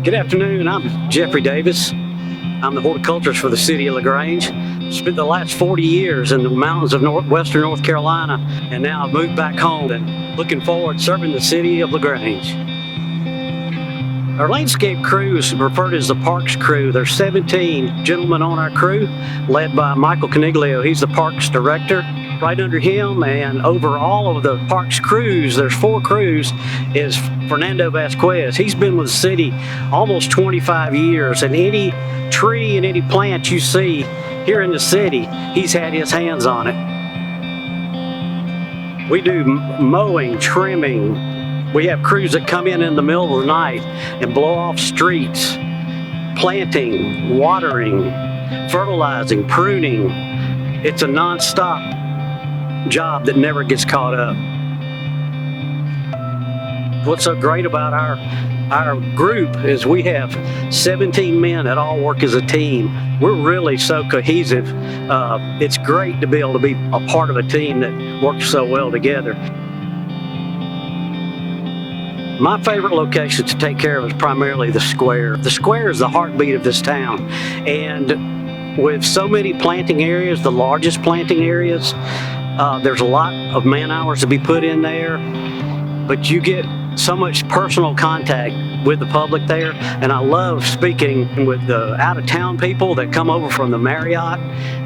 Good afternoon, I'm Jeffry Davis. I'm the horticulturist for the city of LaGrange. Spent the last 40 years in the mountains of western North Carolina, and now I've moved back home and looking forward to serving the city of LaGrange. Our landscape crew is referred to as the Parks crew. There's 17 gentlemen on our crew, led by Michael Coniglio. He's the Parks director. Right under him and over all of the Parks crews, there's 4 crews, is Fernando Vasquez. He's been with the city almost 25 years, and any tree and any plant you see here in the city, he's had his hands on it. We do mowing, trimming. We have crews that come in the middle of the night and blow off streets, planting, watering, fertilizing, pruning. It's a non-stop job that never gets caught up. What's so great about our group is we have 17 men that all work as a team. We're really so cohesive. It's great to be able to be a part of a team that works so well together. My favorite location to take care of is primarily the square. The square is the heartbeat of this town, and with so many planting areas, the largest planting areas, there's a lot of man hours to be put in there, but you get so much personal contact with the public there. And I love speaking with the out-of-town people that come over from the Marriott,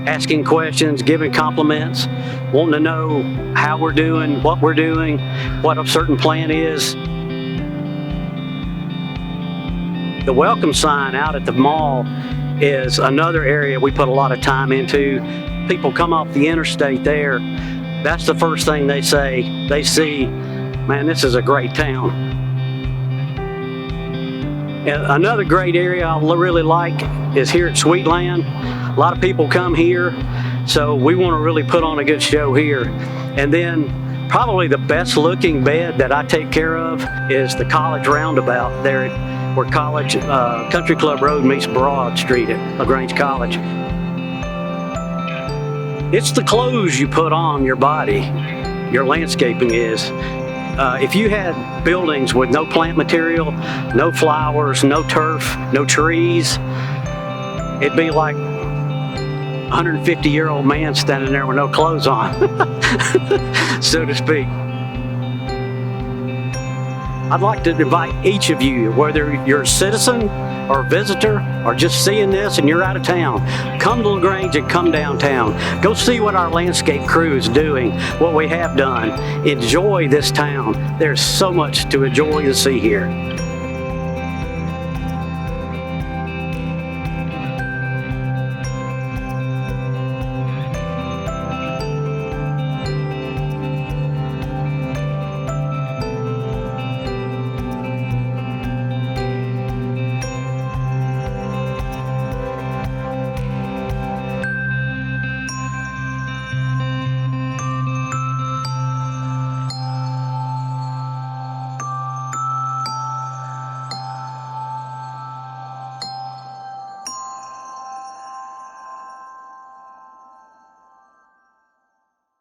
asking questions, giving compliments, wanting to know how we're doing, what we're doing, what a certain plant is. The welcome sign out at the mall is another area we put a lot of time into. People come off the interstate there, that's the first thing they say. They see, man, this is a great town. And another great area I really like is here at Sweetland. A lot of people come here, so we want to really put on a good show here. And then probably the best looking bed that I take care of is the College Roundabout there where College Country Club Road meets Broad Street at LaGrange College. It's the clothes you put on your body, your landscaping is. If you had buildings with no plant material, no flowers, no turf, no trees, it'd be like a 150-year-old man standing there with no clothes on, so to speak. I'd like to invite each of you, whether you're a citizen or a visitor or just seeing this and you're out of town, come to LaGrange and come downtown. Go see what our landscape crew is doing, what we have done. Enjoy this town. There's so much to enjoy and see here.